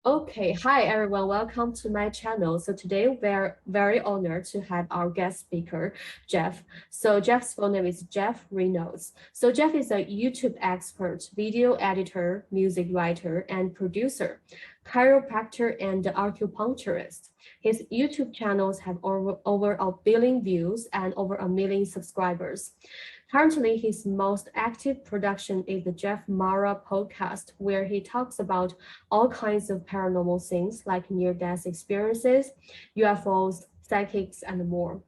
Okay, hi everyone, welcome to my channel. So today we're very honored to have our guest speaker, Jeff. So Jeff's full name is Jeff Reynolds. So Jeff is a YouTube expert, video editor, music writer, and producer, chiropractor, and acupuncturist. His YouTube channels have over a billion views and over 1 million subscribers. Currently, his most active production is the JeffMara podcast, where he talks about all kinds of paranormal things like near-death experiences, UFOs, psychics, and more.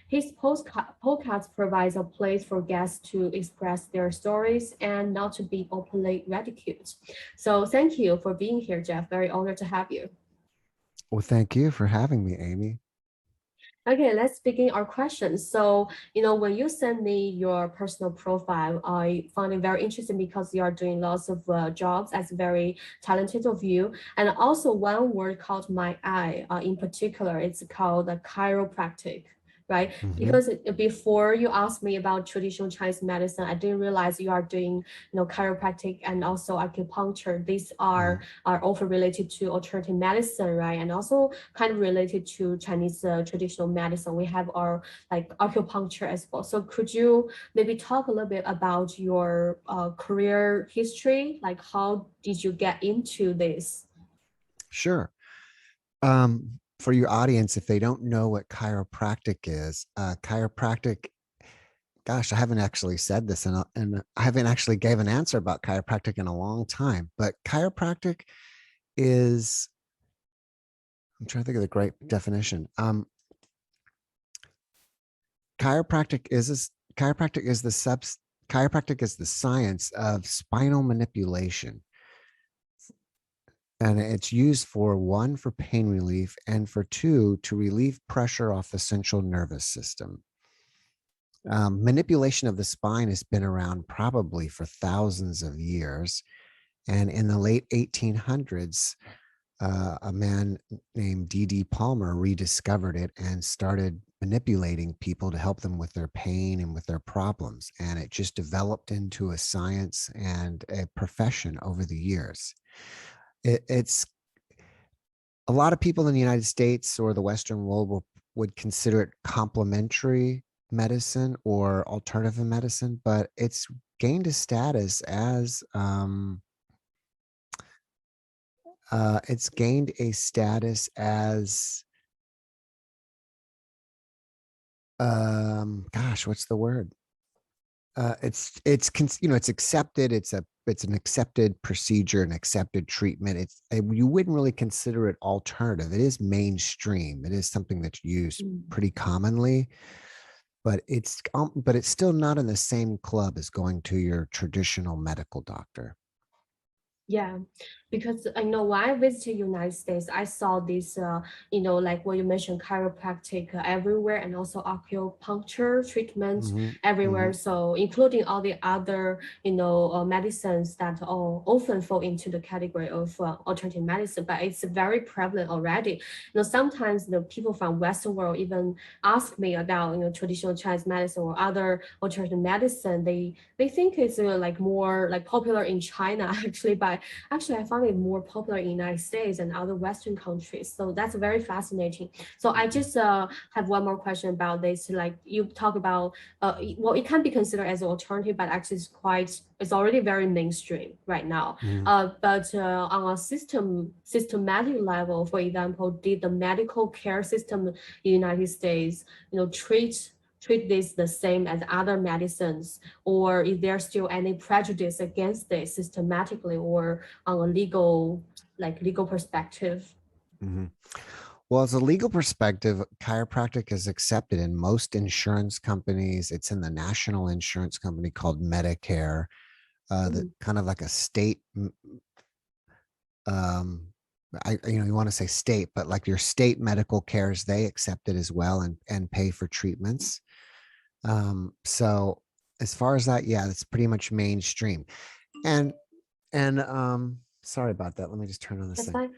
His podcast provides a place for guests to express their stories and not to be openly ridiculed. So thank you for being here, Jeff. Very honored to have you. Well, thank you for having me, Amy. Okay, let's begin our questions. So, when you send me your personal profile, I found it very interesting because you are doing lots of jobs as very talented of you. And also one word caught my eye in particular, it's called the chiropractic, right? Hmm. Because before you asked me about traditional Chinese medicine, I didn't realize you are doing, chiropractic and also acupuncture. These are often related to alternative medicine, right? And also kind of related to Chinese traditional medicine. We have our like acupuncture as well. So could you maybe talk a little bit about your career history? Like how did you get into this? Sure. For your audience, if they don't know what chiropractic is, chiropractic, gosh, I haven't actually said this and I haven't actually gave an answer about chiropractic in a long time, but chiropractic is, I'm trying to think of the great definition. Chiropractic is this, chiropractic is the chiropractic is the science of spinal manipulation. And it's used for one, for pain relief, and for two, to relieve pressure off the central nervous system. Manipulation of the spine has been around probably for thousands of years. And in the late 1800s, a man named D.D. Palmer rediscovered it and started manipulating people to help them with their pain and with their problems. And it just developed into a science and a profession over the years. It's a lot of people in the United States or the Western world would consider it complementary medicine or alternative medicine, but it's gained a status as gosh, what's the word? It's accepted. It's an accepted procedure, an accepted treatment. You wouldn't really consider it alternative. It is mainstream. It is something that's used Mm. pretty commonly, but it's still not in the same club as going to your traditional medical doctor. Yeah, because I know when I visited United States, I saw this, like what you mentioned, chiropractic everywhere, and also acupuncture treatments Hmm. everywhere. Hmm. So including all the other, medicines that all often fall into the category of alternative medicine, but it's very prevalent already. Sometimes the people from Western world even ask me about, traditional Chinese medicine or other alternative medicine. They think it's like more like popular in China actually, but actually I found it more popular in the United States and other Western countries. So that's very fascinating. So I just have one more question about this. Like you talk about, well, it can be considered as an alternative, but actually it's already very mainstream right now. Hmm. But on a systematic level, for example, did the medical care system in the United States, treat this the same as other medicines, or is there still any prejudice against this systematically or on a legal perspective? Hmm. Well, as a legal perspective, chiropractic is accepted in most insurance companies. It's in the national insurance company called Medicare, that Mm. kind of like a state. Um, you want to say state, but like your state medical cares, they accept it as well and pay for treatments. So as far as that, yeah, that's pretty much mainstream. And sorry about that. Let me just turn on this That's thing. fine.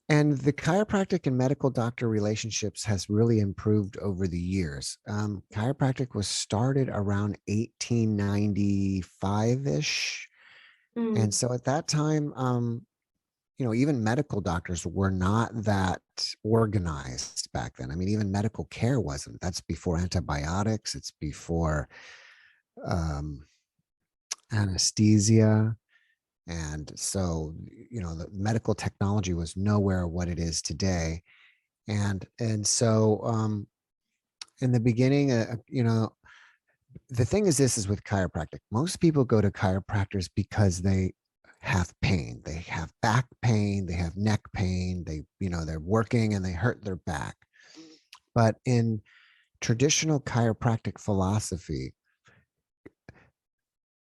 And the chiropractic and medical doctor relationships has really improved over the years. Chiropractic was started around 1895-ish. And Mm. so at that time, even medical doctors were not that organized back then. I mean, even medical care wasn't. That's before antibiotics. It's before anesthesia. And so, the medical technology was nowhere what it is today. And so in the beginning, the thing is, this is with chiropractic. Most people go to chiropractors because they have pain. They have back pain, they have neck pain, they're working and they hurt their back. But in traditional chiropractic philosophy,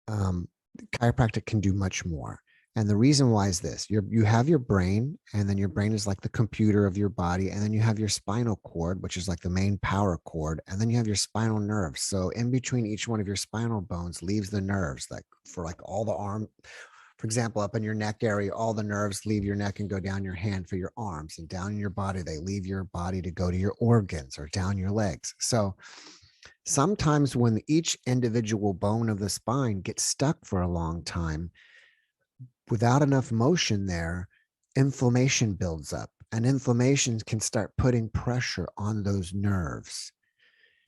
chiropractic can do much more. And the reason why is this: you have your brain, and then your brain is like the computer of your body, and then you have your spinal cord, which is like the main power cord, and then you have your spinal nerves. So in between each one of your spinal bones leaves the nerves, like for like all the arm, for example, up in your neck area, all the nerves leave your neck and go down your hand for your arms, and down in your body, they leave your body to go to your organs, or down your legs. So sometimes when each individual bone of the spine gets stuck for a long time, without enough motion there, inflammation builds up, and inflammation can start putting pressure on those nerves.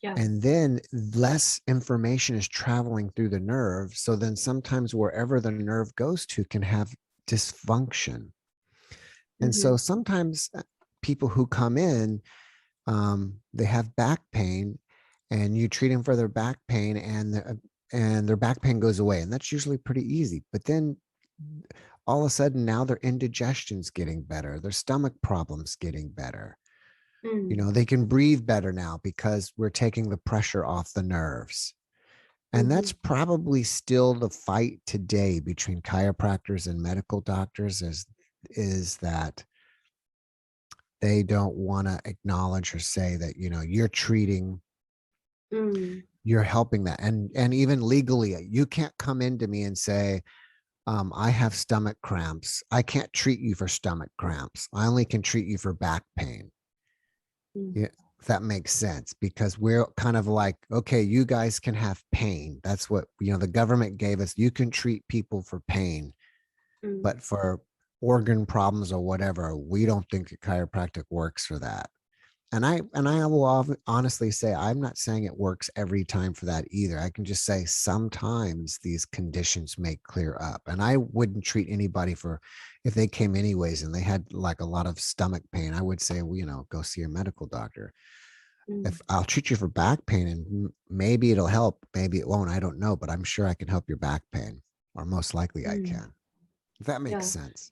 Yeah. And then less information is traveling through the nerve. So then sometimes wherever the nerve goes to can have dysfunction. And so sometimes people who come in, they have back pain, and you treat them for their back pain, and their back pain goes away. And that's usually pretty easy. But then all of a sudden now their indigestion's getting better, their stomach problems getting better. They can breathe better now because we're taking the pressure off the nerves. And that's probably still the fight today between chiropractors and medical doctors, is that they don't want to acknowledge or say that, you're treating, you're helping that. And even legally, you can't come into me and say, I have stomach cramps. I can't treat you for stomach cramps. I only can treat you for back pain. Yeah, if that makes sense, because we're kind of like, okay, you guys can have pain. That's what, the government gave us. You can treat people for pain, but for organ problems or whatever, we don't think that chiropractic works for that. And I will honestly say, I'm not saying it works every time for that either. I can just say sometimes these conditions may clear up. And I wouldn't treat anybody if they came anyways and they had like a lot of stomach pain, I would say, well, go see a medical doctor. If I'll treat you for back pain, and maybe it'll help, maybe it won't, I don't know, but I'm sure I can help your back pain, or most likely I can. If that makes sense.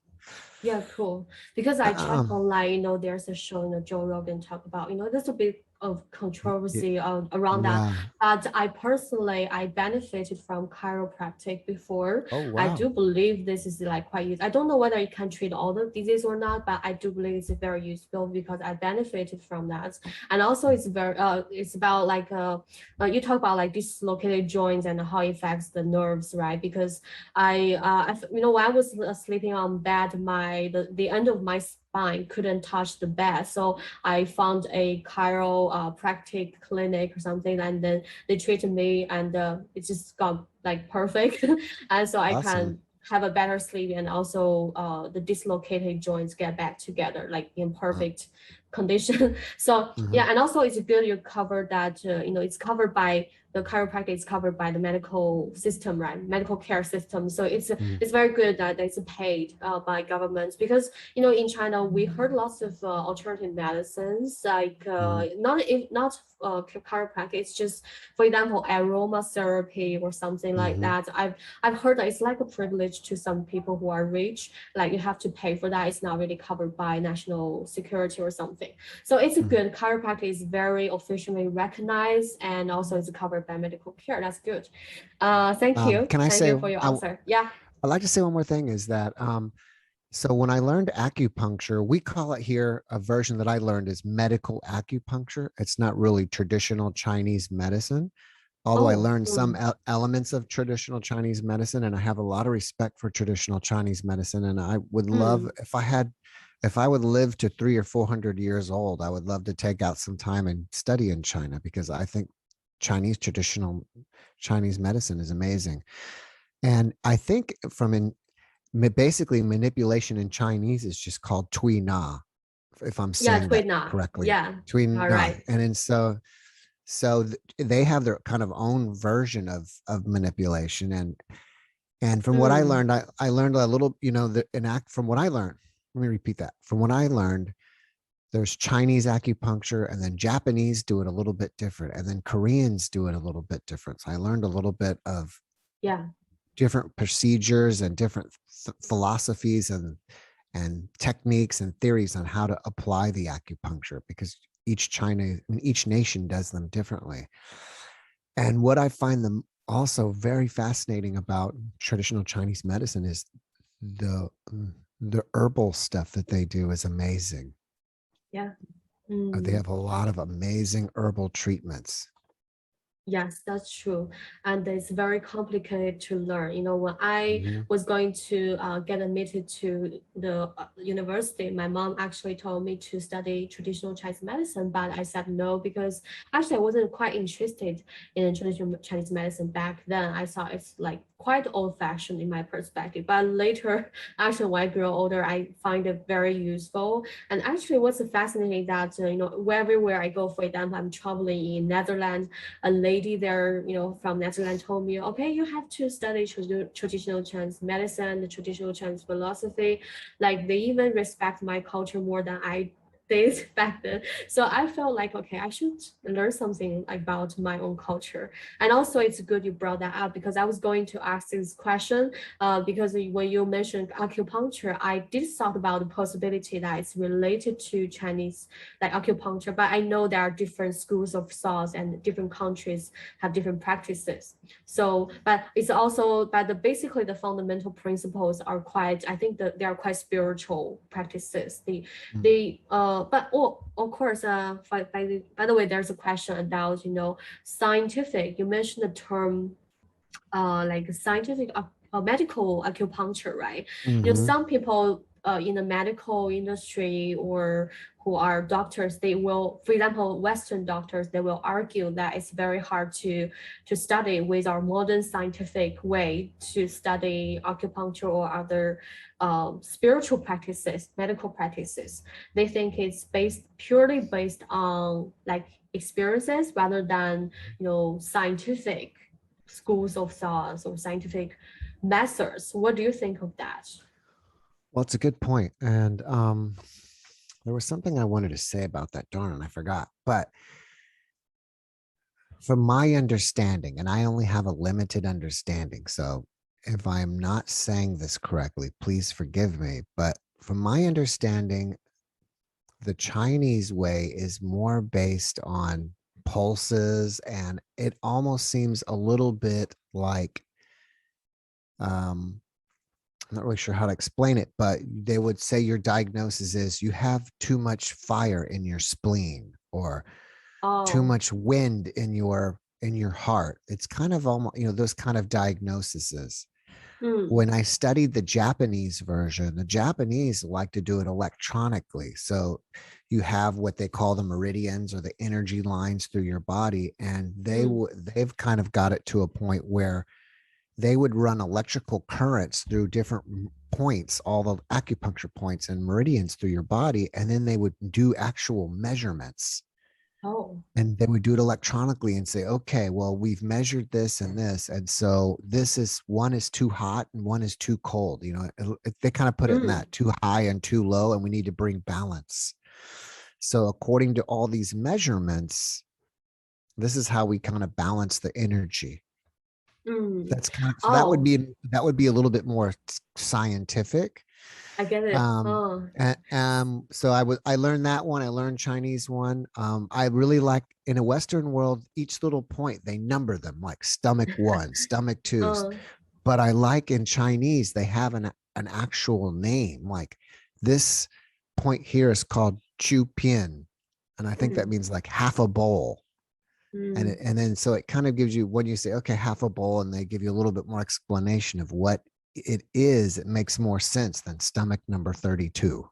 Yeah, cool. Because I check online, there's a show, Joe Rogan talk about, there's a bit of controversy around that. But I personally, I benefited from chiropractic before. Oh, wow. I do believe this is like quite useful. I don't know whether it can treat all the disease or not, but I do believe it's very useful because I benefited from that. And also it's it's about like, you talk about like dislocated joints and how it affects the nerves, right? Because when I was sleeping on bed, the end of my spine couldn't touch the bed, so I found a chiropractic clinic or something, and then they treated me, and it just got like perfect. And so I can have a better sleep, and also the dislocated joints get back together like in perfect condition. So yeah, and also it's good you covered that, it's covered by the chiropractic, is covered by the medical system, right? Medical care system. So it's very good that it's paid by governments, because in China we heard lots of alternative medicines, like not chiropractic. It's just, for example, aromatherapy or something like that. I've heard that it's like a privilege to some people who are rich, like you have to pay for that. It's not really covered by national security or something. So it's a good, chiropractic is very officially recognized, and also it's covered by medical care. That's good. Thank you. Can I Thank say, you for your answer. Yeah. I'd like to say one more thing, is that so when I learned acupuncture, we call it here, a version that I learned is medical acupuncture. It's not really traditional Chinese medicine, although I learned some elements of traditional Chinese medicine, and I have a lot of respect for traditional Chinese medicine. And I would love, if I would live to 300 or 400 years old, I would love to take out some time and study in China, because I think traditional Chinese medicine is amazing. And I think basically manipulation in Chinese is just called tui na, if I'm saying that correctly. Yeah. Tui All na. right. And then so they have their kind of own version of manipulation. And from what I learned, I learned a little, from what I learned, let me repeat that. From what I learned, there's Chinese acupuncture, and then Japanese do it a little bit different, and then Koreans do it a little bit different. So I learned a little bit of different procedures and different philosophies and techniques and theories on how to apply the acupuncture, because each nation does them differently. And what I find them also very fascinating about traditional Chinese medicine is the herbal stuff that they do is amazing. Yeah. They have a lot of amazing herbal treatments. Yes, that's true. And it's very complicated to learn. When I was going to get admitted to the university, my mom actually told me to study traditional Chinese medicine, but I said no, because actually I wasn't quite interested in traditional Chinese medicine back then. I thought it's like quite old-fashioned in my perspective. But later, actually, when I grew older, I find it very useful. And actually, what's fascinating that everywhere I go, for example, I'm traveling in Netherlands, a lady there, from Netherlands told me, okay, you have to study traditional Chinese medicine, the traditional Chinese philosophy. Like they even respect my culture more than I did back then. So I felt like, okay, I should learn something about my own culture. And also it's good you brought that up, because I was going to ask this question, because when you mentioned acupuncture, I did thought about the possibility that it's related to Chinese like acupuncture, but I know there are different schools of thought and different countries have different practices. So, but it's also, basically the fundamental principles are quite, I think that they are quite spiritual practices. But of course, by the way, there's a question about, scientific, you mentioned the term, like scientific medical acupuncture, right? Some people in the medical industry or who are doctors, they will, for example, Western doctors, they will argue that it's very hard to study with our modern scientific way to study acupuncture or other spiritual practices, medical practices. They think it's purely based on like experiences rather than scientific schools of thoughts or scientific methods. What do you think of that? Well, it's a good point. And there was something I wanted to say about that, darn it, I forgot. But from my understanding, and I only have a limited understanding, so if I'm not saying this correctly, please forgive me. But from my understanding, the Chinese way is more based on pulses, and it almost seems a little bit like I'm not really sure how to explain it, but they would say your diagnosis is you have too much fire in your spleen, or too much wind in your heart. It's kind of almost, those kind of diagnoses. When I studied the Japanese version, the Japanese like to do it electronically. So you have what they call the meridians, or the energy lines through your body, and they've kind of got it to a point where they would run electrical currents through different points, all the acupuncture points and meridians through your body, and then they would do actual measurements. And they would do it electronically and say, okay, well, we've measured this and this, and so one is too hot and one is too cold. They kind of put it in that too high and too low, and we need to bring balance. So according to all these measurements, this is how we kind of balance the energy. That's kind of, so that would be a little bit more scientific. I get it. So I learned that one. I learned Chinese one. I really like, in a Western world, each little point, they number them, like stomach 1, stomach 2. But I like in Chinese, they have an actual name. Like this point here is called Chu Pian. And I think that means like half a bowl. And then so it kind of gives you, when you say, okay, half a bowl, and they give you a little bit more explanation of what it is, it makes more sense than stomach number 32.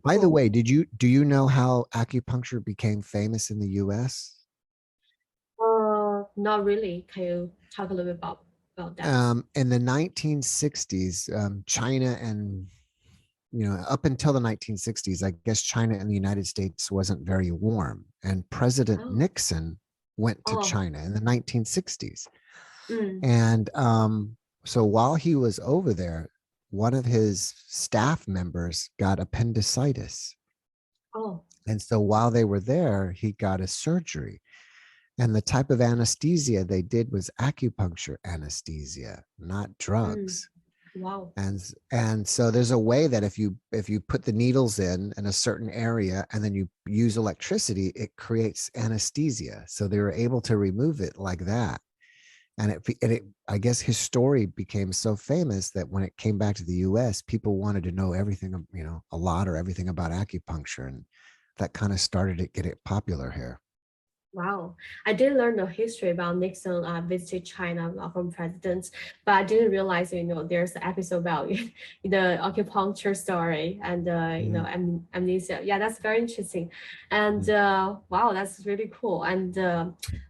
By the way, do you know how acupuncture became famous in the US? Not really. Can you talk a little bit about about that? In the 1960s, China and, up until the 1960s, I guess China and the United States wasn't very warm. And President Oh, Nixon went to oh, China in the 1960s. mm, And so while he was over there, one of his staff members got appendicitis. oh, And so while they were there, he got a surgery. And the type of anesthesia they did was acupuncture anesthesia, not mm, drugs. wow. And so there's a way that if you put the needles in a certain area and then you use electricity, it creates anesthesia. So they were able to remove it like that. And it I guess his story became so famous that when it came back to the US, people wanted to know everything, a lot or everything about acupuncture. And that kind of started to get it popular here. Wow, I did learn the history about Nixon visited China from presidents, but I didn't realize, there's an episode about the acupuncture story and, Mm, amnesia. Yeah, that's very interesting. And mm, wow, that's really cool. And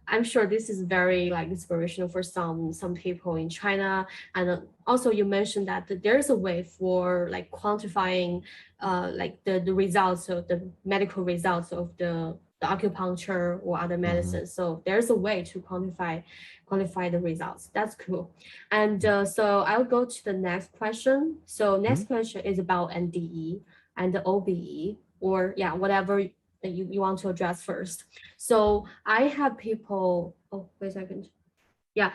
I'm sure this is very like inspirational for some people in China. And also you mentioned that there's a way for like quantifying like the results of the medical results of the acupuncture or other mhm, medicines. So there's a way to quantify the results. That's cool. And so I'll go to the next question. So next mhm. question is about NDE and the OBE, or yeah, whatever that you want to address first. So I have people, oh, wait a second. Yeah.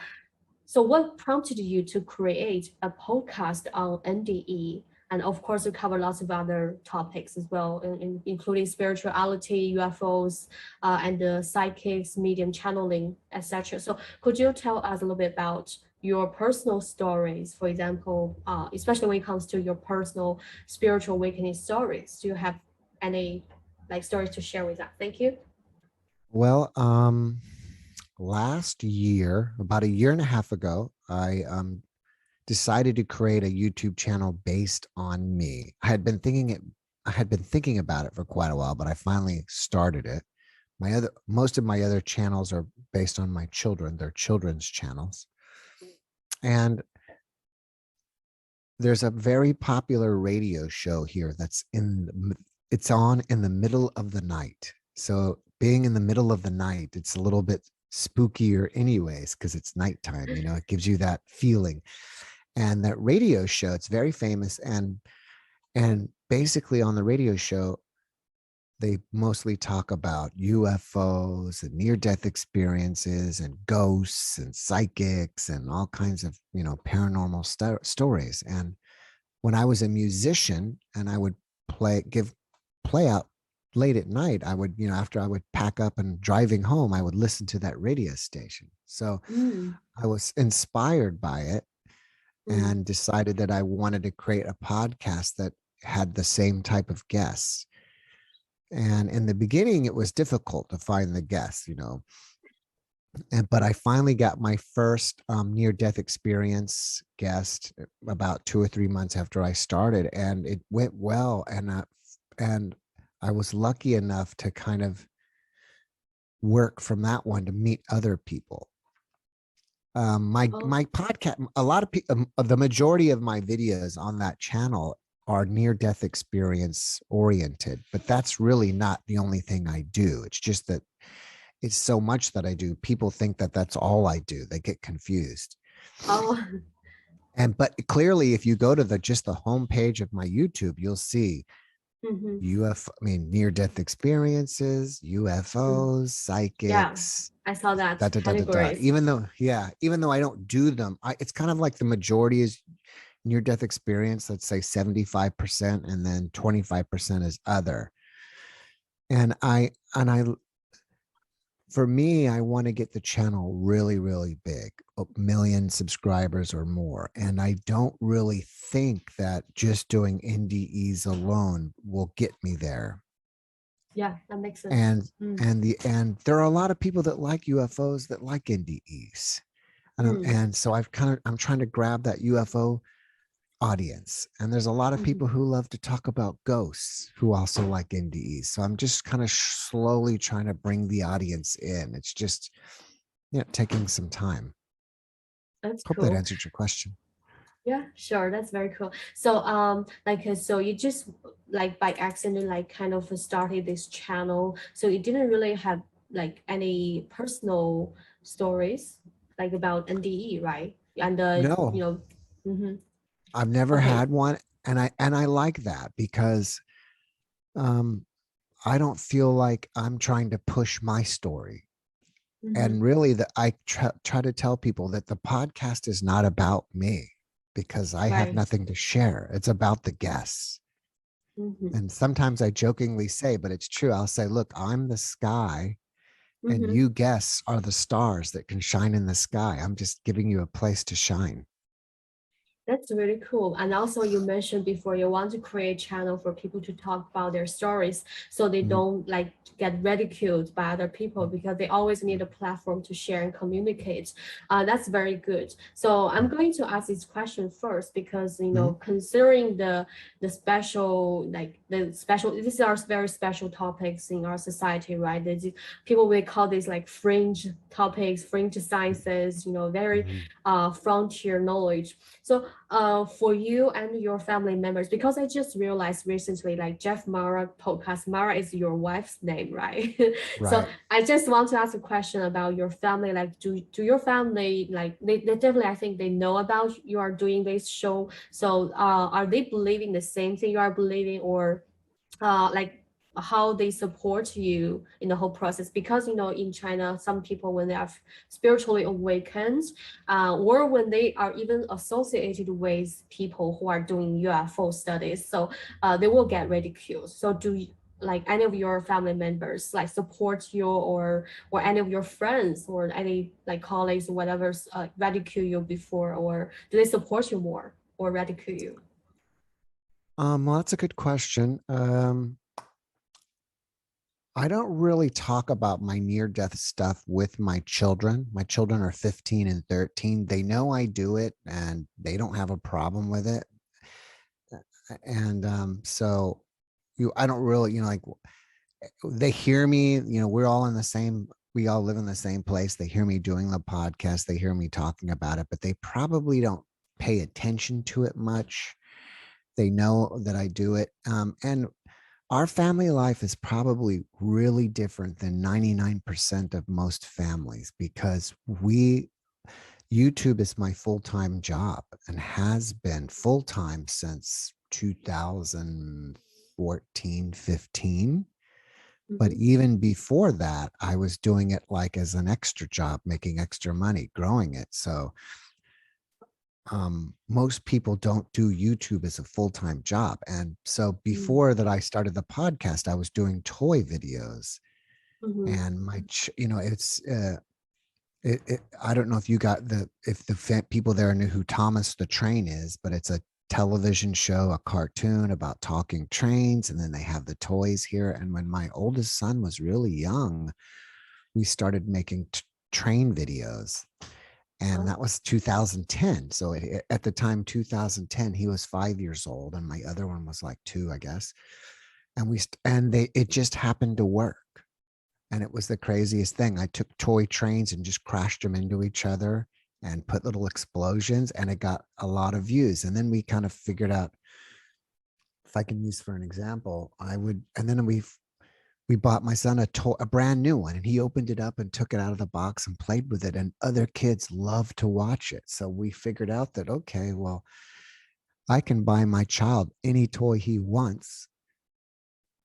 So what prompted you to create a podcast on NDE? And of course, you cover lots of other topics as well, including spirituality, UFOs, and the psychics, medium channeling, etc. So could you tell us a little bit about your personal stories, for example, especially when it comes to your personal spiritual awakening stories? Do you have any like stories to share with us? Thank you. Well, last year, about a year and a half ago, I decided to create a YouTube channel based on me. I had been thinking about it for quite a while, but I finally started it. Most of my other channels are based on my children. They're children's channels. And there's a very popular radio show here it's on in the middle of the night. So being in the middle of the night, it's a little bit spookier anyways, because it's nighttime, it gives you that feeling. And that radio show, it's very famous. And basically on the radio show, they mostly talk about UFOs and near-death experiences and ghosts and psychics and all kinds of, paranormal stories. And when I was a musician and I would play out late at night, I would, after I would pack up and driving home, I would listen to that radio station. So Mm, I was inspired by it mm, and decided that I wanted to create a podcast that had the same type of guests. And in the beginning, it was difficult to find the guests, but I finally got my first near-death experience guest about 2 or 3 months after I started, and it went well. And I was lucky enough to kind of work from that one to meet other people. oh, My podcast, a lot of people, the majority of my videos on that channel are near death experience oriented, but that's really not the only thing I do. It's just that it's so much that I do. People think that that's all I do. They get confused. oh, But clearly, if you go to just the homepage of my YouTube, you'll see mhm, near death experiences, mm. UFOs, Yeah, psychics, I saw that da da da da da. categories. Even though I don't do them, it's kind of like the majority is near death experience. Let's say 75%, and then 25% is other. And I for me, I want to get the channel really, really big, a million subscribers or more. And I don't really think that just doing NDEs alone will get me there. Yeah, that makes sense. And Mm, and there are a lot of people that like UFOs that like NDEs. mm, And so I'm trying to grab that UFO audience. And there's a lot of mhm. people who love to talk about ghosts who also like NDEs. So I'm just kind of slowly trying to bring the audience in. It's just taking some time. That's Hope that cool. answered your question. Yeah, sure. That's very cool. So, so you just like by accident, like kind of started this channel. So you didn't really have like any personal stories like about NDE, right? And No, mhm. I've never Okay. had one, and I like that because um, I don't feel like I'm trying to push my story. Mm-hmm. And really, I try to tell people that the podcast is not about me because I have Right. nothing to share. It's about the guests. Mm-hmm. And sometimes I jokingly say, but it's true. I'll say, look, I'm the sky and Mm-hmm. you guests are the stars that can shine in the sky. I'm just giving you a place to shine. That's really cool. And also you mentioned before you want to create channel for people to talk about their stories so they Mhm. don't like get ridiculed by other people because they always need a platform to share and communicate. That's very good. So I'm going to ask this question first because Mhm. considering the special these are very special topics in our society, right? People will call these like fringe topics, fringe sciences, very Mhm. frontier knowledge. So for you and your family members, because I just realized recently, like JeffMara podcast, Mara is your wife's name, right? So Right. I just want to ask a question about your family. Like, do your family like they definitely I think they know about you are doing this show. So are they believing the same thing you are believing, or like how they support you in the whole process? Because in China some people when they are spiritually awakened, or when they are even associated with people who are doing UFO studies, so they will get ridiculed. So do you, like any of your family members like support you, or any of your friends or any like colleagues or whatever ridicule you before, or do they support you more or ridicule you? Well, that's a good question. I don't really talk about my near death stuff with my children. My children are 15 and 13. They know I do it and they don't have a problem with it. And so I don't really, like they hear me, we're all in the same, we all live in the same place. They hear me doing the podcast, they hear me talking about it, but they probably don't pay attention to it much. They know that I do it. And our family life is probably really different than 99% of most families because YouTube is my full-time job and has been full-time since 2014, 15. But Mm-hmm. even before that, I was doing it like as an extra job, making extra money, growing it. So most people don't do YouTube as a full-time job. And so before that I started the podcast, I was doing toy videos Mm-hmm. and it's, I don't know if you got if the people there knew who Thomas the Train is, but it's a television show, a cartoon about talking trains. And then they have the toys here. And when my oldest son was really young, we started making train videos, and that was 2010. So at the time 2010 he was 5 years old and my other one was like 2, I guess. And it just happened to work, and it was the craziest thing. I took toy trains and just crashed them into each other and put little explosions, and it got a lot of views. And then we kind of figured out, if I can use for an example, and then we bought my son a brand new one, and he opened it up and took it out of the box and played with it, and other kids love to watch it. So we figured out that, okay, well, I can buy my child any toy he wants,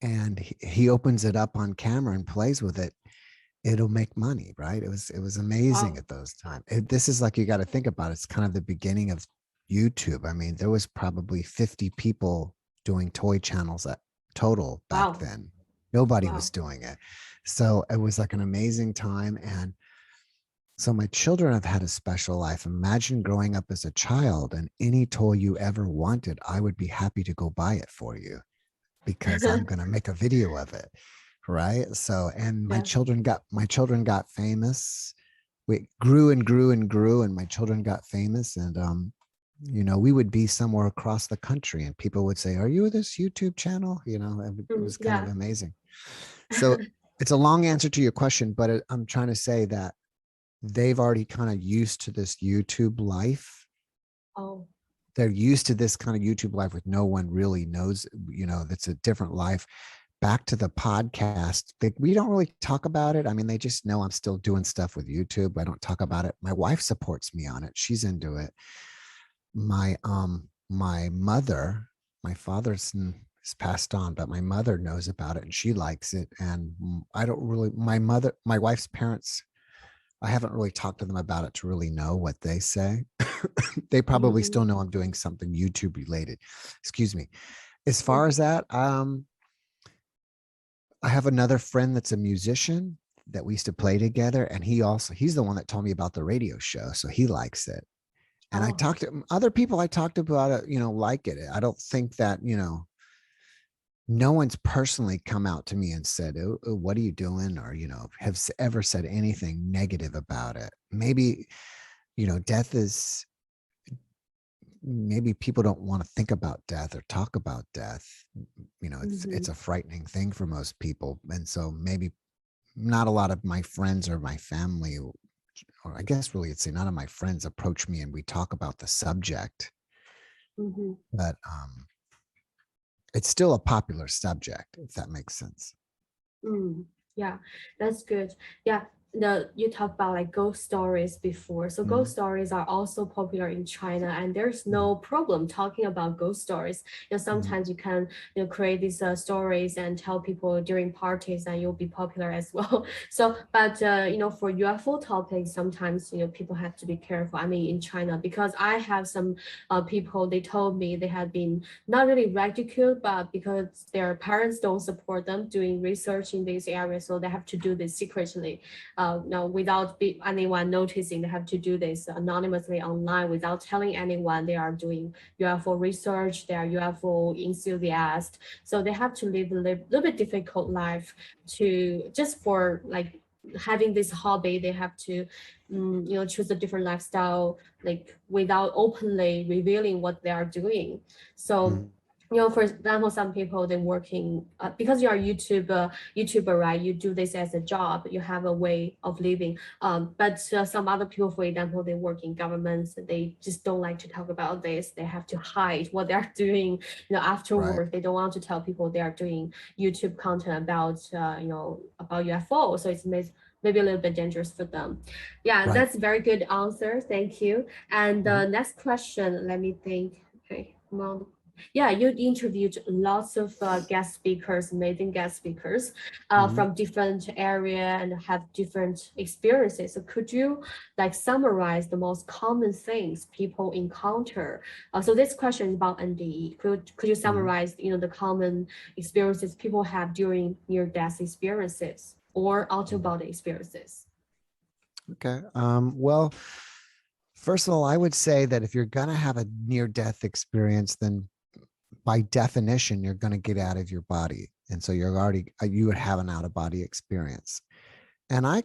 and he opens it up on camera and plays with it. It'll make money, right? It was amazing Wow. at those times. This is like, you got to think about it. It's kind of the beginning of YouTube. I mean, there was probably 50 people doing toy channels at total back Wow. then. Nobody was Wow. doing it. So it was like an amazing time. And so my children have had a special life. Imagine growing up as a child, and any toy you ever wanted, I would be happy to go buy it for you because I'm going to make a video of it. Right. So, and Yeah. my children got famous. We grew and grew and grew, and my children got famous. And, we would be somewhere across the country and people would say, "Are you this YouTube channel?" It was kind of Yeah. amazing. So it's a long answer to your question, but I'm trying to say that they've already kind of used to this YouTube life. Oh. They're used to this kind of YouTube life with no one really knows, that's a different life. Back to the podcast, we don't really talk about it. I mean, they just know I'm still doing stuff with YouTube. I don't talk about it. My wife supports me on it. She's into it. My mother, my father's is passed on, but my mother knows about it and she likes it. And I don't really, my wife's parents, I haven't really talked to them about it to really know what they say. They probably still know I'm doing something YouTube related. Excuse me. As far as that, I have another friend that's a musician that we used to play together. And he's the one that told me about the radio show. So he likes it. And I talked to other people I talked about it, like it. I don't think that, no one's personally come out to me and said, oh, what are you doing? Or, have ever said anything negative about it. Maybe, death is, maybe people don't want to think about death or talk about death. It's a frightening thing for most people. And so maybe not a lot of my friends or my family, or I guess really I'd say none of my friends approach me and we talk about the subject. But it's still a popular subject, if that makes sense. Yeah, that's good. Yeah, you talked about like ghost stories before. So ghost stories are also popular in China, and there's no problem talking about ghost stories. Sometimes you can create these stories and tell people during parties, and you'll be popular as well. So, but for UFO topics, sometimes people have to be careful. I mean, in China, because I have some people, they told me they had been not really ridiculed, but because their parents don't support them doing research in this area, so they have to do this secretly. Without anyone noticing. They have to do this anonymously online without telling anyone they are doing UFO research, they are UFO enthusiasts. So they have to live a little bit difficult life to just for like having this hobby. They have to choose a different lifestyle, like without openly revealing what they are doing. So for example, some people they're working because you are YouTuber, right? You do this as a job. You have a way of living. But some other people, for example, they work in governments. They just don't like to talk about this. They have to hide what they are doing. Afterward, right. They don't want to tell people they are doing YouTube content about about UFO. So it's maybe a little bit dangerous for them. Yeah, right. That's a very good answer. Thank you. And the next question, let me think. Okay, yeah, you interviewed lots of guest speakers, amazing guest speakers from different area and have different experiences. So could you like summarize the most common things people encounter? So this question is about NDE. Could you summarize the common experiences people have during near-death experiences or out-of-body experiences? Okay. Well, first of all, I would say that if you're going to have a near-death experience, then by definition, you're going to get out of your body. And so you would have an out-of-body experience. And I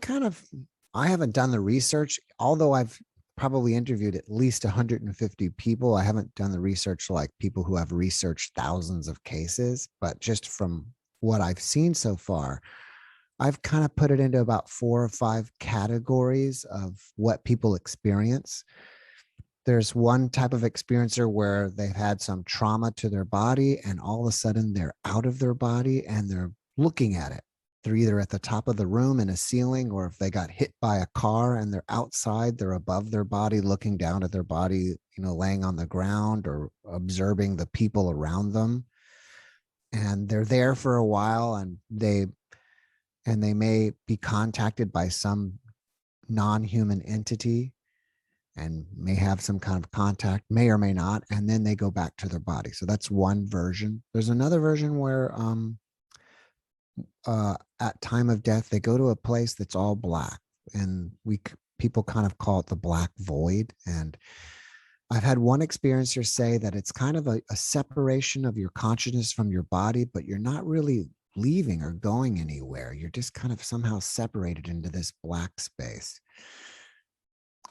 haven't done the research, although I've probably interviewed at least 150 people. I haven't done the research like people who have researched thousands of cases, but just from what I've seen so far, I've kind of put it into about 4 or 5 categories of what people experience. There's one type of experiencer where they've had some trauma to their body and all of a sudden they're out of their body and they're looking at it. They're either at the top of the room in a ceiling, or if they got hit by a car and they're outside, they're above their body, looking down at their body, laying on the ground or observing the people around them. And they're there for a while and they may be contacted by some non-human entity and may have some kind of contact, may or may not, and then they go back to their body. So that's one version. There's another version where at time of death, they go to a place that's all black, and people kind of call it the black void. And I've had one experiencer say that it's kind of a separation of your consciousness from your body, but you're not really leaving or going anywhere. You're just kind of somehow separated into this black space.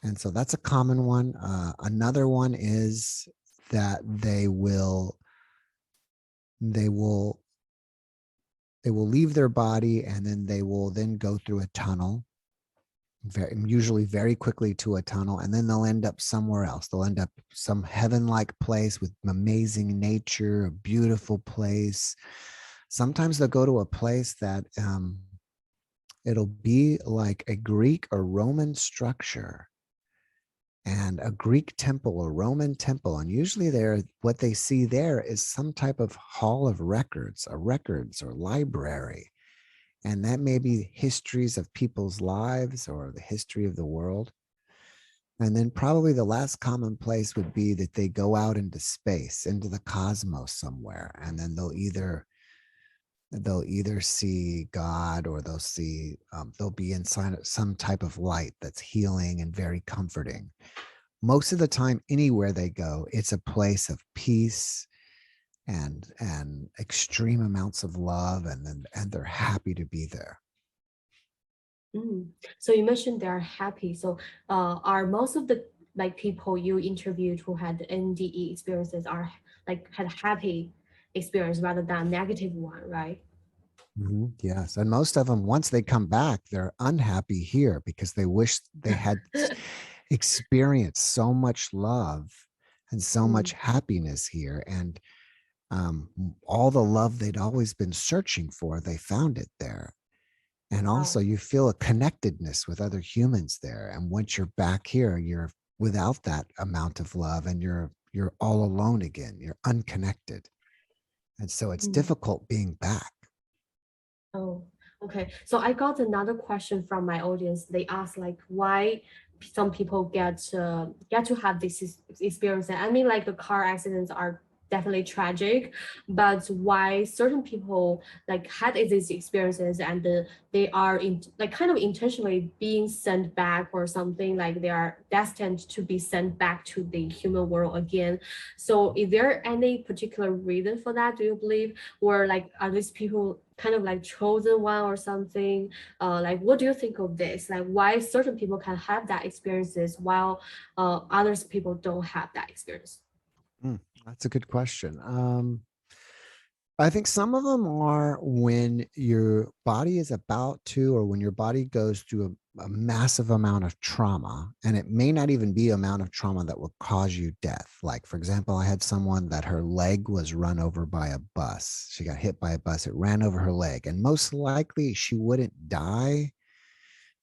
And so that's a common one. Another one is that they will leave their body and then they will then go through a tunnel. usually very quickly to a tunnel, and then they'll end up somewhere else. They'll end up some heaven-like place with amazing nature, a beautiful place. Sometimes they'll go to a place that it'll be like a Greek or Roman structure and a Greek temple or Roman temple. And usually what they see there is some type of hall of records, a records or library. And that may be histories of people's lives or the history of the world. And then probably the last common place would be that they go out into space, into the cosmos somewhere. And then they'll either see God, or they'll be inside some type of light that's healing and very comforting. Most of the time, anywhere they go, it's a place of peace and extreme amounts of love, and they're happy to be there. So you mentioned they're happy. So are most of the people you interviewed who had NDE experiences had happy experience rather than negative one, right? Yes. And most of them, once they come back, they're unhappy here because they wish they had experienced so much love and so much happiness here. And all the love they'd always been searching for, they found it there. And also you feel a connectedness with other humans there. And once you're back here, you're without that amount of love, and you're all alone again. You're unconnected. And so it's difficult being back. Oh, okay. So I got another question from my audience. They ask why some people get to have this experience. I mean, the car accidents are definitely tragic, but why certain people had these experiences and they are kind of intentionally being sent back or something, they are destined to be sent back to the human world again. So is there any particular reason for that, do you believe? Or are these people kind of chosen one or something? What do you think of this? Why certain people can have that experiences while others people don't have that experience? That's a good question. I think some of them are when your body is about to, or when your body goes through a massive amount of trauma, and it may not even be amount of trauma that will cause you death. Like, for example, I had someone that her leg was run over by a bus. She got hit by a bus. It ran over her leg, and most likely she wouldn't die.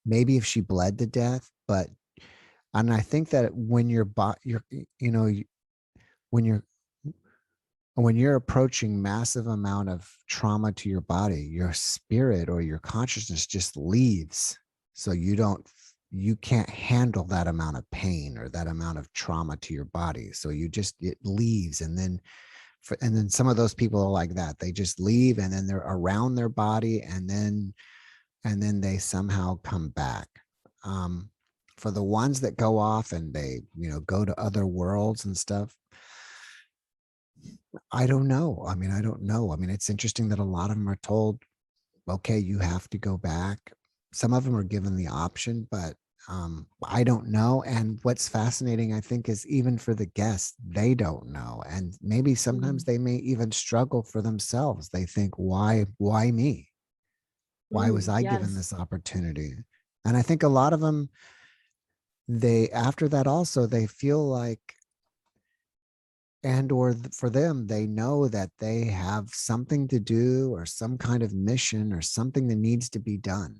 Maybe if she bled to death, and I think that when when you're approaching massive amount of trauma to your body, your spirit or your consciousness just leaves. So you can't handle that amount of pain or that amount of trauma to your body. So it leaves. And then some of those people are like that. They just leave, and then they're around their body, and then they somehow come back. For the ones that go off and they, go to other worlds and stuff, I don't know. I don't know. It's interesting that a lot of them are told, okay, you have to go back. Some of them are given the option, but I don't know. And what's fascinating, I think, is even for the guests, they don't know. And maybe sometimes they may even struggle for themselves. They think, why me? Why was I given this opportunity? And I think a lot of them, after that also, they feel like, for them, they know that they have something to do or some kind of mission or something that needs to be done.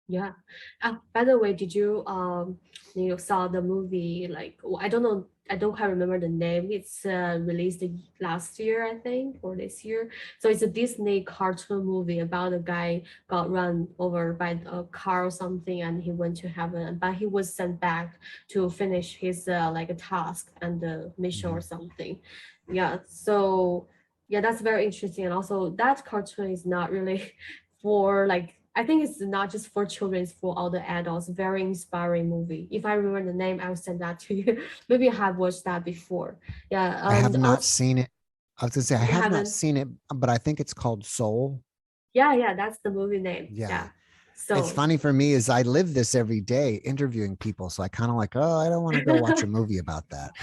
Yeah. By the way, did you saw the movie? I don't know. I don't quite remember the name. It's released last year, I think, or this year. So it's a Disney cartoon movie about a guy got run over by a car or something, and he went to heaven, but he was sent back to finish his a task and the mission or something. Yeah. So yeah, that's very interesting. And also, that cartoon is not really for I think it's not just for children, it's for all the adults. Very inspiring movie. If I remember the name, I'll send that to you. Maybe I have watched that before. Yeah. I have not seen it. I was gonna say I have not seen it, but I think it's called Soul. Yeah, that's the movie name. Yeah. So it's funny for me is I live this every day interviewing people. So I kind of I don't want to go watch a movie about that.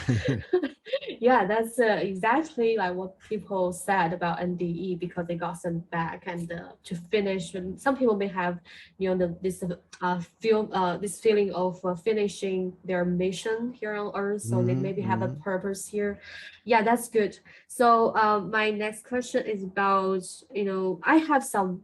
Yeah, that's exactly like what people said about NDE because they got sent back and to finish. And some people may have, this feeling of finishing their mission here on Earth, so they maybe have a purpose here. Yeah, that's good. So my next question is about, I have some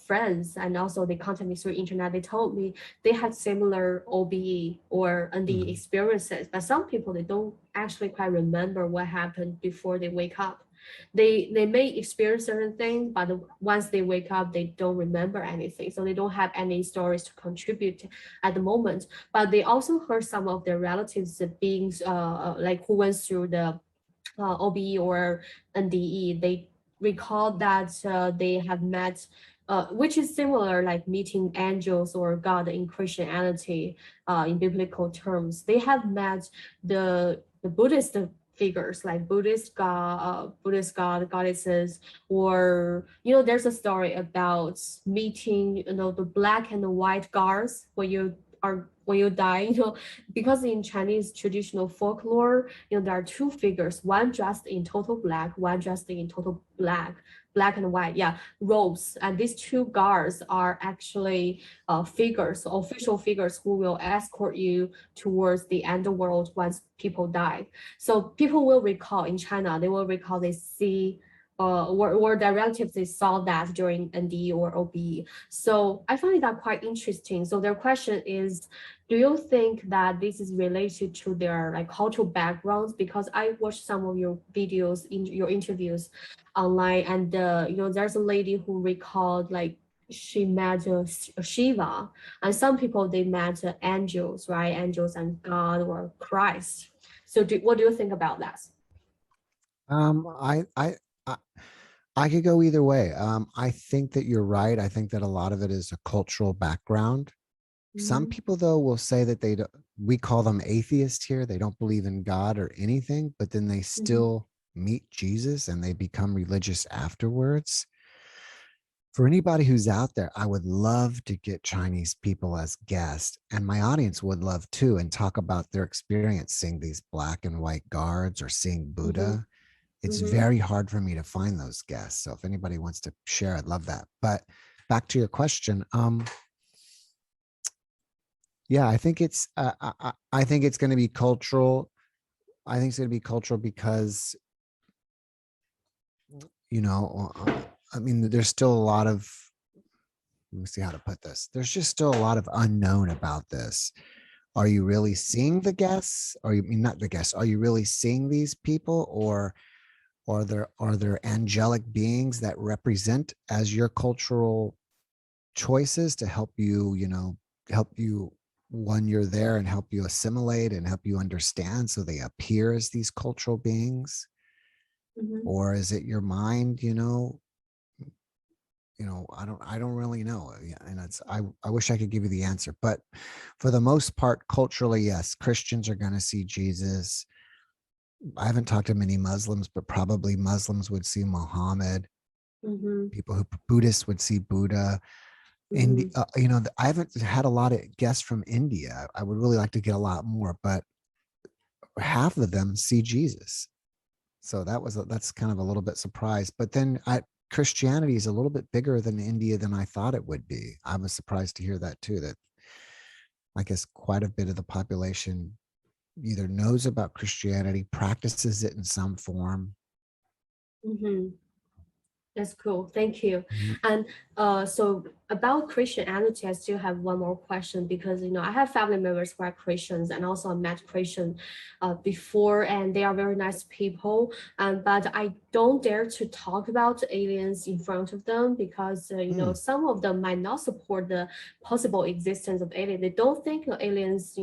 friends and also they contact me through internet. They told me they had similar OBE or NDE experiences, but some people they don't actually quite remember what happened before they wake up. They may experience certain things, but once they wake up, they don't remember anything. So they don't have any stories to contribute at the moment. But they also heard some of their relatives being like who went through the OBE or NDE. They recall that they have met which is similar like meeting angels or God in Christianity in biblical terms. They have met the Buddhist figures like Buddhist God, goddesses, or there's a story about meeting the black and the white guards when you die, because in Chinese traditional folklore, there are two figures, one dressed in total black, one dressed in total black and white, yeah, robes. And these two guards are actually figures, official figures who will escort you towards the underworld once people die. So people will recall in China, they will recall they see or their relatives they saw that during NDE or OBE. So I find that quite interesting. So their question is, do you think that this is related to their like cultural backgrounds? Because I watched some of your videos in your interviews online, and there's a lady who recalled like she met Shiva, and some people they met angels, right? Angels and God or Christ. So what do you think about that? Um, I, I, I, I could go either way. I think that you're right. I think that a lot of it is a cultural background. Some Mhm. people, though, will say that they don't, we call them atheists here. They don't believe in God or anything, but then they Mhm. still meet Jesus and they become religious afterwards. For anybody who's out there, I would love to get Chinese people as guests, and my audience would love too, and talk about their experience seeing these black and white guards or seeing Mhm. Buddha. It's Mhm. very hard for me to find those guests. So if anybody wants to share, I'd love that. But back to your question, yeah, I think I think it's going to be cultural. I think it's going to be cultural because I mean, there's still a lot of, let me see how to put this. There's just still a lot of unknown about this. Are you really seeing the guests? Or you mean not the guests? Are you really seeing these people, or are there angelic beings that represent as your cultural choices to help you, help you when you're there and help you assimilate and help you understand, so they appear as these cultural beings? Mhm. Or is it your mind? I don't really know. Yeah, and I wish I could give you the answer, but for the most part, culturally, yes, Christians are going to see Jesus. I haven't talked to many Muslims, but probably Muslims would see Muhammad. Mhm. People who Buddhists would see Buddha. Mhm. I haven't had a lot of guests from India. I would really like to get a lot more, but half of them see Jesus. So that's kind of a little bit surprised. But then Christianity is a little bit bigger than India than I thought it would be. I was surprised to hear that too, that I guess quite a bit of the population either knows about Christianity, practices it in some form. Mhm. That's cool. Thank you. Mhm. And so about Christianity, I still have one more question because I have family members who are Christians and also I met Christian before, and they are very nice people. But I don't dare to talk about aliens in front of them because Hmm. some of them might not support the possible existence of aliens. They don't think aliens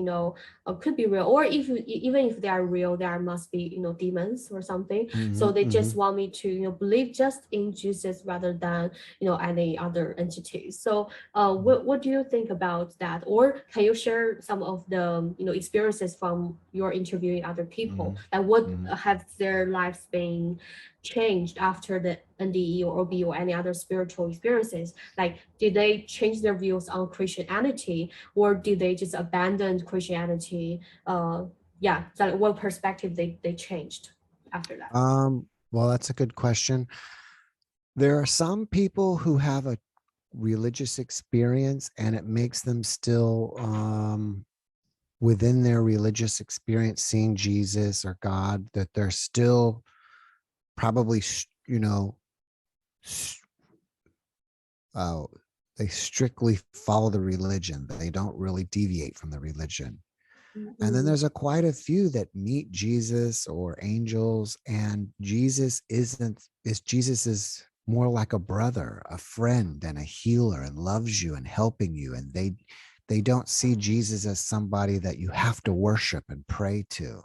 could be real, or if even if they are real, there must be demons or something. Hmm. So they Hmm. just want me to believe just in Jesus rather than any other entities. So what do you think about that? Or can you share some of the experiences from your interviewing other people? Hmm. Like what Hmm. have their lives been changed after the NDE or OB or any other spiritual experiences? Like did they change their views on Christianity, or did they just abandon Christianity? Yeah, that what perspective they changed? after that? Well, that's a good question. There are some people who have a religious experience and it makes them still within their religious experience seeing Jesus or God, that they're still probably, they strictly follow the religion. They don't really deviate from the religion. And then there's quite a few that meet Jesus or angels, and Jesus is more like a brother, a friend, and a healer, and loves you and helping you. And they don't see Jesus as somebody that you have to worship and pray to.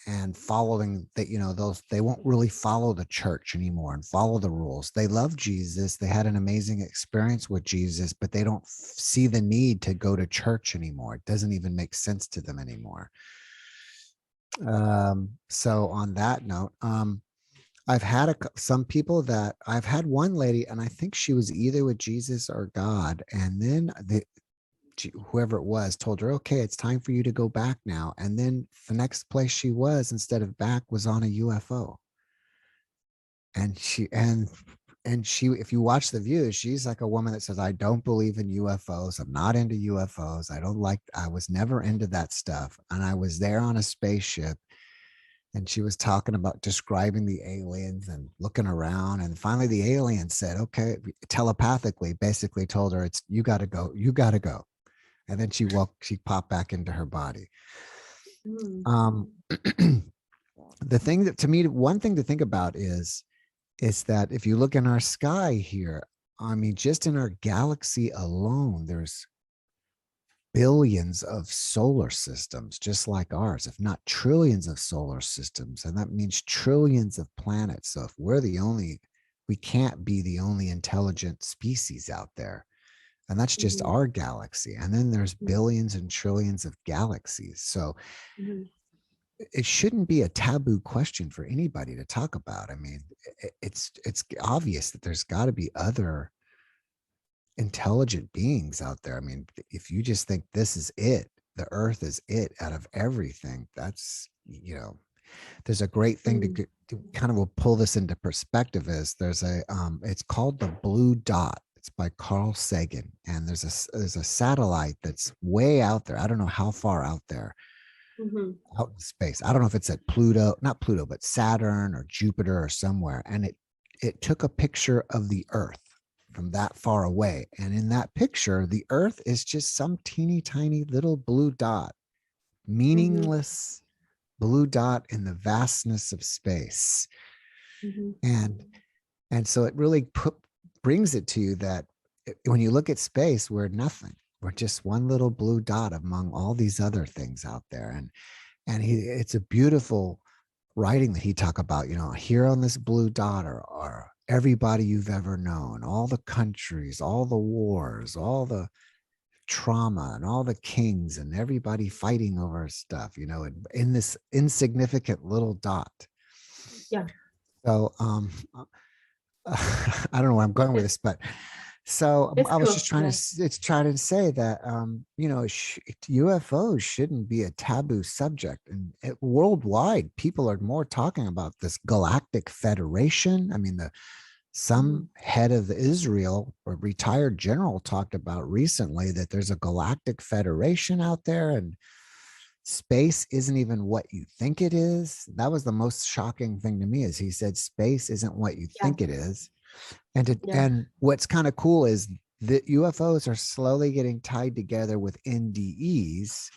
And following that, they won't really follow the church anymore and follow the rules. They love Jesus. They had an amazing experience with Jesus, but they don't see the need to go to church anymore. It doesn't even make sense to them anymore. So on that note, I've had some people that I've had one lady, and I think she was either with Jesus or God. And then whoever it was told her, okay, it's time for you to go back now. And then the next place she was, instead of back, was on a UFO. And she, if you watch the views, she's like a woman that says, I don't believe in UFOs. I'm not into UFOs. I was never into that stuff. And I was there on a spaceship. And she was talking about describing the aliens and looking around. And finally the alien said, okay, telepathically, basically told her, you got to go. You got to go. And then she popped back into her body. The thing that, to me, one thing to think about is that if you look in our sky here, I mean, just in our galaxy alone, there's billions of solar systems just like ours, if not trillions of solar systems. And that means trillions of planets. So if we can't be the only intelligent species out there. And that's just our galaxy. And then there's billions and trillions of galaxies. So it shouldn't be a taboo question for anybody to talk about. I mean, it's obvious that there's got to be other intelligent beings out there. I mean, if you just think this is it, the earth is it out of everything, that's, there's a great thing to kind of will pull this into perspective is there's it's called the Blue Dot. It's by Carl Sagan, and there's a satellite that's way out there. I don't know how far out there, out in space. I don't know if it's at not Pluto, but Saturn or Jupiter or somewhere. And it took a picture of the Earth from that far away. And in that picture, the Earth is just some teeny tiny little blue dot, meaningless blue dot in the vastness of space. And so it really brings it to you that when you look at space, we're nothing. We're just one little blue dot among all these other things out there. And it's a beautiful writing that he talk about, here on this blue dot are everybody you've ever known, all the countries, all the wars, all the trauma, and all the kings, and everybody fighting over stuff, in this insignificant little dot. Yeah. So I don't know where I'm going with this, but so I was just trying to say that UFOs shouldn't be a taboo subject, and worldwide people are more talking about this galactic federation. I mean, some head of Israel, or retired general, talked about recently that there's a galactic federation out there, and space isn't even what you think it is. That was the most shocking thing to me, is he said space isn't what you think it is. And what's kind of cool is that UFOs are slowly getting tied together with NDEs,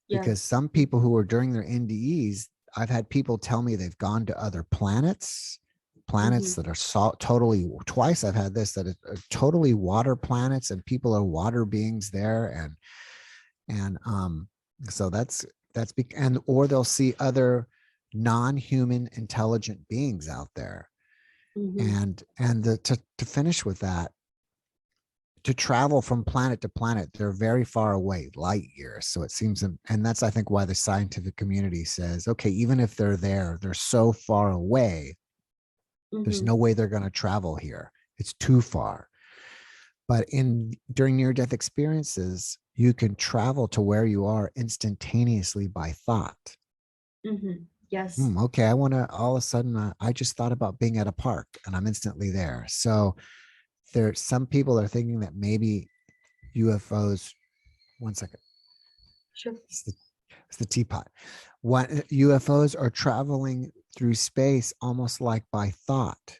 because some people who are during their NDEs, I've had people tell me they've gone to other planets that are totally, twice I've had this, that are totally water planets, and people are water beings there. And so or they'll see other non-human intelligent beings out there. And to finish with that, to travel from planet to planet, they're very far away, light years. So it seems, and that's, I think, why the scientific community says, okay, even if they're there, they're so far away, there's no way they're going to travel here. It's too far. But during near-death experiences, you can travel to where you are instantaneously by thought. Yes. Okay, I want to all of a sudden, I just thought about being at a park and I'm instantly there. So some people are thinking that maybe UFOs, one second, Sure. it's the teapot. What UFOs are traveling through space almost like by thought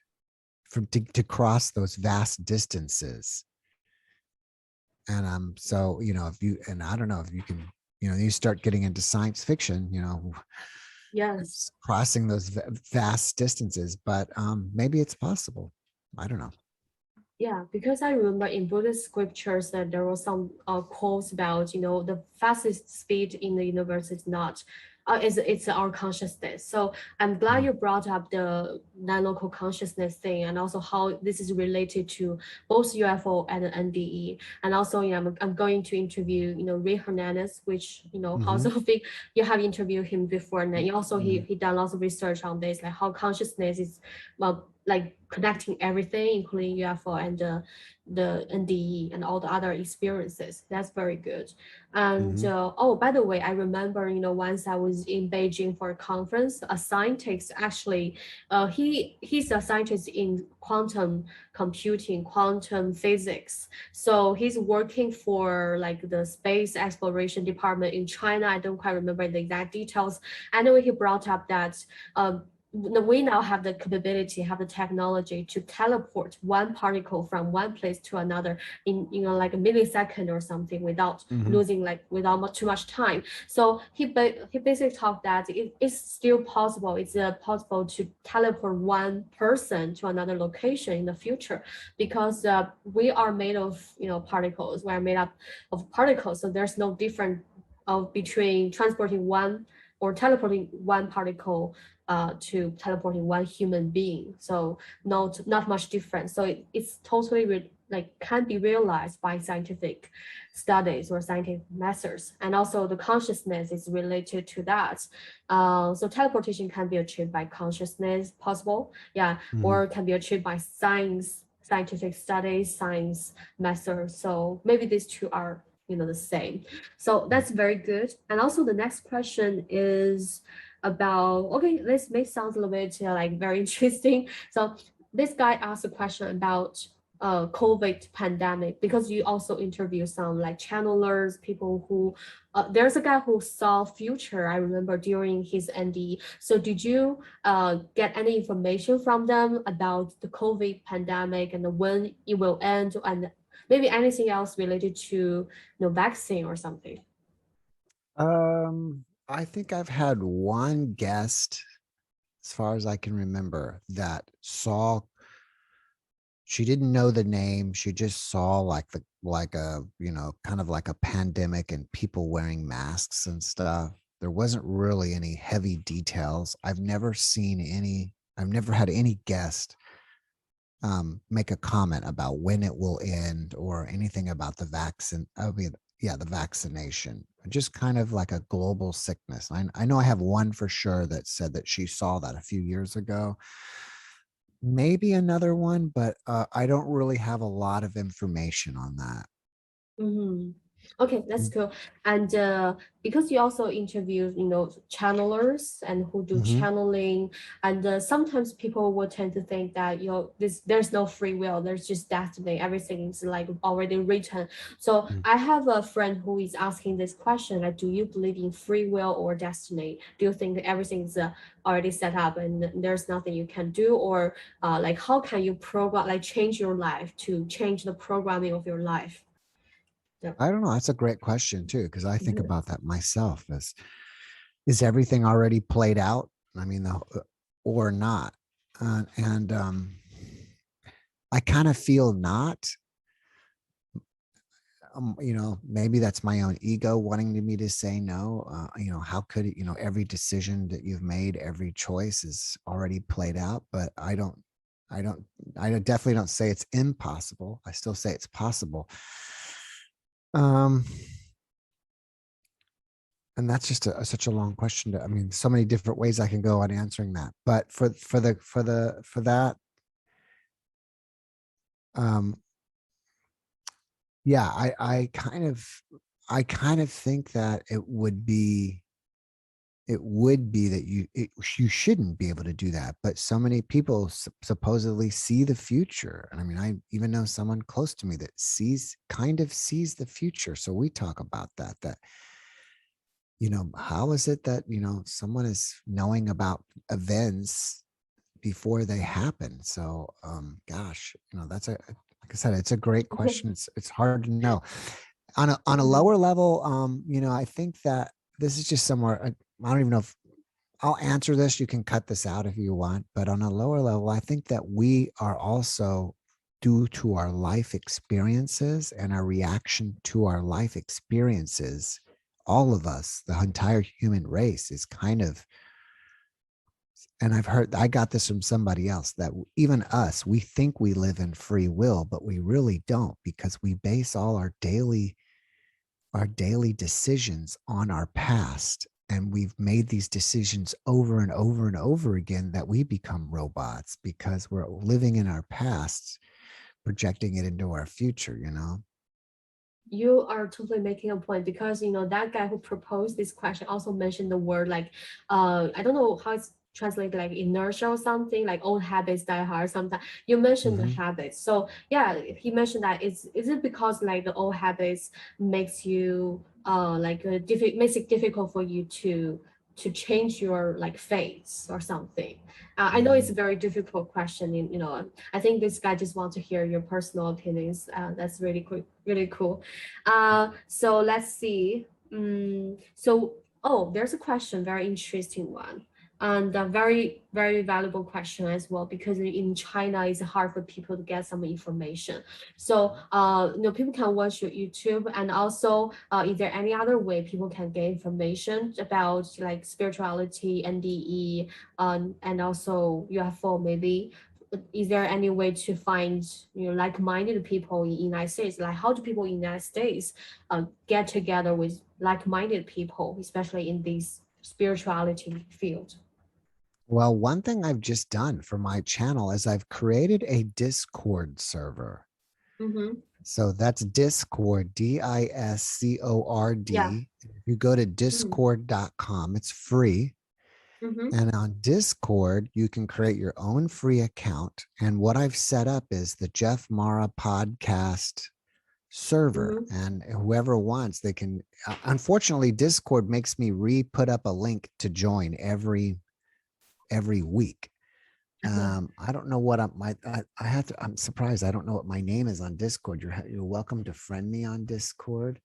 to cross those vast distances. And so, if you, and I don't know if you can, you start getting into science fiction, Yes. crossing those vast distances, but maybe it's possible. I don't know. Yeah, because I remember in Buddhist scriptures that there was some quotes about, the fastest speed in the universe is not, it's our consciousness. So I'm glad you brought up the non-local consciousness thing, and also how this is related to both UFO and NDE. And also, I'm going to interview, Ray Hernandez, which, also think you have interviewed him before, and then also he done lots of research on this, like how consciousness is, well, like connecting everything, including UFO and the NDE and all the other experiences. That's very good. And oh, by the way, I remember, once I was in Beijing for a conference, a scientist actually, he's a scientist in quantum computing, quantum physics. So he's working for like the space exploration department in China. I don't quite remember the exact details. Anyway, he brought up that we now have the capability, have the technology to teleport one particle from one place to another in like a millisecond or something without losing, like without too much time. So he basically talked that it's still possible. It's possible to teleport one person to another location in the future, because we are made of particles. We are made up of particles, so there's no difference between transporting one or teleporting one particle to teleporting one human being. So not much difference. So it's totally can be realized by scientific studies or scientific methods. And also the consciousness is related to that. So teleportation can be achieved by consciousness, possible, yeah, or can be achieved by scientific studies, science methods. So maybe these two are the same. So that's very good. And also the next question is about, okay, this may sound a little bit like very interesting. So this guy asked a question about COVID pandemic, because you also interview some like channelers, people who there's a guy who saw future, I remember, during his NDE. So did you get any information from them about the COVID pandemic and when it will end, and maybe anything else related to vaccine or something? I think I've had one guest, as far as I can remember, that saw, she didn't know the name. She just saw like a, kind of like a pandemic and people wearing masks and stuff. There wasn't really any heavy details. I've never had any guest make a comment about when it will end or anything about the vaccine. The vaccination, just kind of like a global sickness. I know I have one for sure that said that she saw that a few years ago. Maybe another one, but I don't really have a lot of information on that. Okay, that's cool. And because you also interview, channelers and who do channeling, and sometimes people will tend to think that there's no free will, there's just destiny, everything is like already written. So I have a friend who is asking this question, like, do you believe in free will or destiny? Do you think that everything is already set up and there's nothing you can do, or like how can you program, like change your life to change the programming of your life? Yeah. I don't know. That's a great question too, because I think about that myself. Is everything already played out? I mean, or not? And I kind of feel not. Maybe that's my own ego wanting me to say no. How could it? Every decision that you've made, every choice is already played out. But I definitely don't say it's impossible. I still say it's possible. And that's just such a long question. I mean, so many different ways I can go on answering that. But for that, yeah, I kind of think that it would be it would be that you shouldn't be able to do that, but so many people supposedly see the future. And I mean, I even know someone close to me that kind of sees the future. So we talk about that, how is it that, someone is knowing about events before they happen? So, gosh, that's like I said, it's a great question. It's hard to know. On a lower level, I think that this is just somewhere, I don't even know if I'll answer this. You can cut this out if you want, but on a lower level, I think that we are also, due to our life experiences and our reaction to our life experiences, all of us, the entire human race is kind of, and I got this from somebody else, that even us, we think we live in free will, but we really don't, because we base all our daily decisions on our past. And we've made these decisions over and over and over again, that we become robots because we're living in our past, projecting it into our future, You are totally making a point, because that guy who proposed this question also mentioned the word like I don't know how it's translated, like inertia or something, like old habits die hard sometimes. You mentioned the habits, so yeah, he mentioned that is it because like the old habits makes you makes it difficult for you to change your like fates or something. I know it's a very difficult question, and I think this guy just wants to hear your personal opinions. That's really cool, really cool. So let's see. There's a question, very interesting one, and a very, very valuable question as well, because in China, it's hard for people to get some information. So, people can watch your YouTube, and also, is there any other way people can get information about like spirituality, NDE, and also UFO maybe? Is there any way to find like-minded people in United States? Like, how do people in the United States get together with like-minded people, especially in this spirituality field? Well, one thing I've just done for my channel is I've created a Discord server. Mm-hmm. So that's Discord, Discord. Yeah. If you go to discord.com, it's free. Mm-hmm. And on Discord, you can create your own free account. And what I've set up is the JeffMara podcast server. Mm-hmm. And whoever wants, they can. Unfortunately, Discord makes me put up a link to join every week. I don't know what I have to. I'm surprised. I don't know what my name is on Discord. You're welcome to friend me on Discord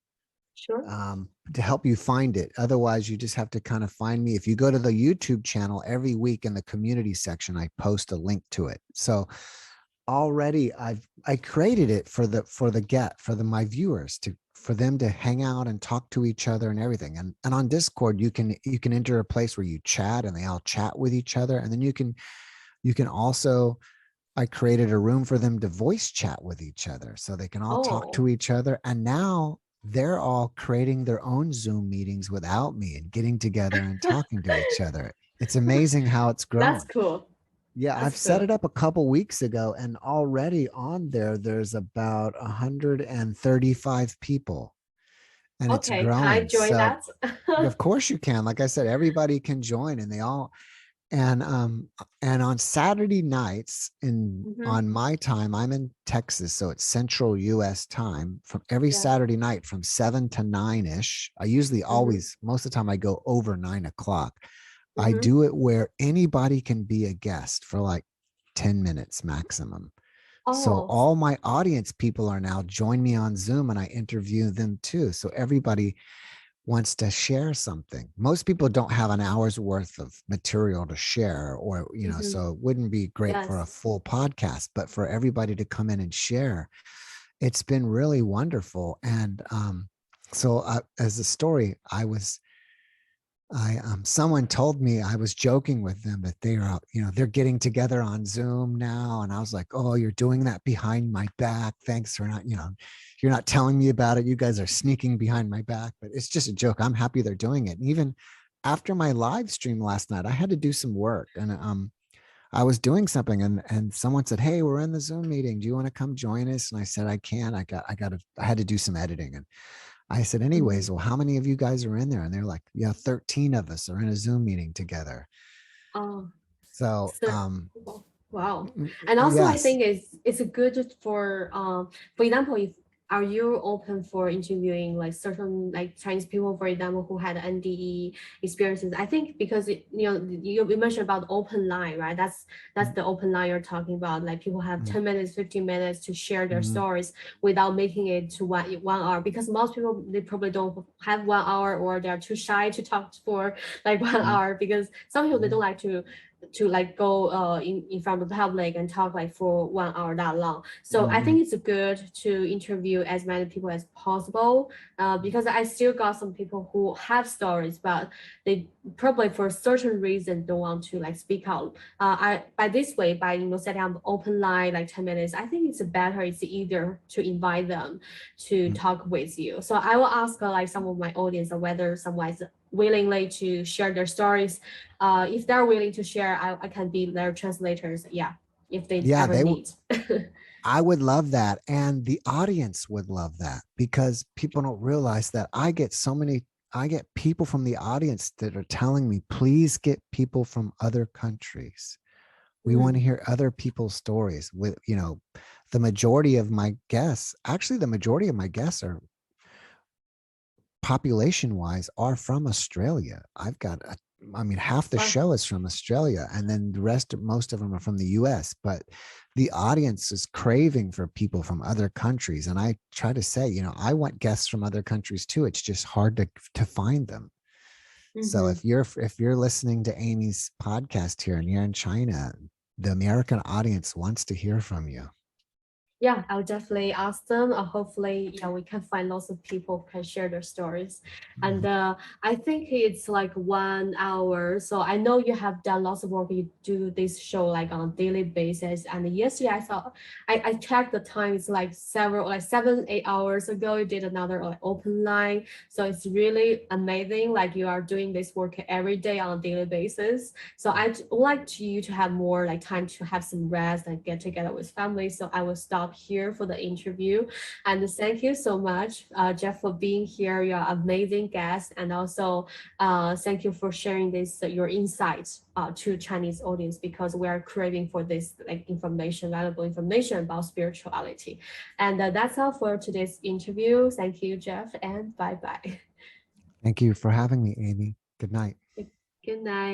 Sure. to help you find it. Otherwise, you just have to kind of find me. If you go to the YouTube channel, every week in the community section, I post a link to it. So already I created it for my viewers, for them to hang out and talk to each other and everything. And on Discord, you can enter a place where you chat and they all chat with each other. And then you can also, I created a room for them to voice chat with each other so they can all talk to Oh, each other. And now they're all creating their own Zoom meetings without me and getting together and talking to each other. It's amazing how it's that's grown. cool. Yeah, That's I've set cool. it up a couple weeks ago, and already on there's about 135 people, and it's Okay, can I growing. join So that? of course you can. Like I said, everybody can join, and they all and on Saturday nights Mm-hmm. on my time, I'm in Texas, so it's Central US time. From every Yeah. Saturday night from 7 to 9 ish. I usually Mm-hmm. always, most of the time I go over 9 o'clock. I Mm-hmm. do it where anybody can be a guest for like 10 minutes maximum. So Oh, all my audience people are now join me on Zoom and I interview them too. So everybody wants to share something. Most people don't have an hour's worth of material to share, or, mm-hmm. so it wouldn't be great for a Yes. full podcast, but for everybody to come in and share, it's been really wonderful. And so as a story, someone told me, I was joking with them that they're getting together on Zoom now. And I was like, oh, you're doing that behind my back. Thanks for not, you're not telling me about it. You guys are sneaking behind my back, but it's just a joke. I'm happy they're doing it. And even after my live stream last night, I had to do some work, and I was doing something, and someone said, hey, we're in the Zoom meeting. Do you want to come join us? And I said, I can. I had to do some editing, and I said, Mhm. anyways, well, how many of you guys are in there? And they're like, yeah, 13 of us are in a Zoom meeting together. Oh, So, so wow. And also I yes. think it's good for example, if are you open for interviewing like certain like Chinese people, for example, who had NDE experiences? I think because you mentioned about open line, right? That's the open line you're talking about. Like people have 10 minutes, 15 minutes to share their Mhm. stories without making it to 1 hour. Because most people they probably don't have 1 hour or they're too shy to talk for like 1 hour because some people they don't like to like go in front of the public and talk like for 1 hour that long. So I think it's good to interview as many people as possible because I still got some people who have stories, but they probably for a certain reason don't want to like speak out. I by this way, by setting up open line like 10 minutes, I think it's better, it's easier to invite them to talk with you. So I will ask like some of my audience whether someone is willingly to share their stories. If they're willing to share, I can be their translators. Yeah, if they Yeah, ever need. I would love that. And the audience would love that because people don't realize that I get people from the audience that are telling me, please get people from other countries. We want to hear other people's stories with, the majority of my guests, actually, the majority of my guests are population wise are from Australia. I mean, half the Wow. show is from Australia, and then most of them are from the US. But the audience is craving for people from other countries. And I try to say, I want guests from other countries too. It's just hard to find them. So Mm-hmm. if you're listening to Amy's podcast here and you're in China, the American audience wants to hear from you. Yeah, I'll definitely ask them. Hopefully, yeah, we can find lots of people who can share their stories. And I think it's like 1 hour. So I know you have done lots of work. You do this show like on a daily basis. And yesterday I saw, I checked the time. It's like like 7, 8 hours ago. You did another like open line. So it's really amazing. Like you are doing this work every day on a daily basis. So I would like you to have more like time to have some rest and get together with family. So I will stop here for the interview. And thank you so much, Jeff, for being here. You're an amazing guest. And also thank you for sharing this, your insights to Chinese audience, because we are craving for this like information, valuable information about spirituality. And that's all for today's interview. Thank you, Jeff, and bye-bye. Thank you for having me, Amy. Good night. Good night.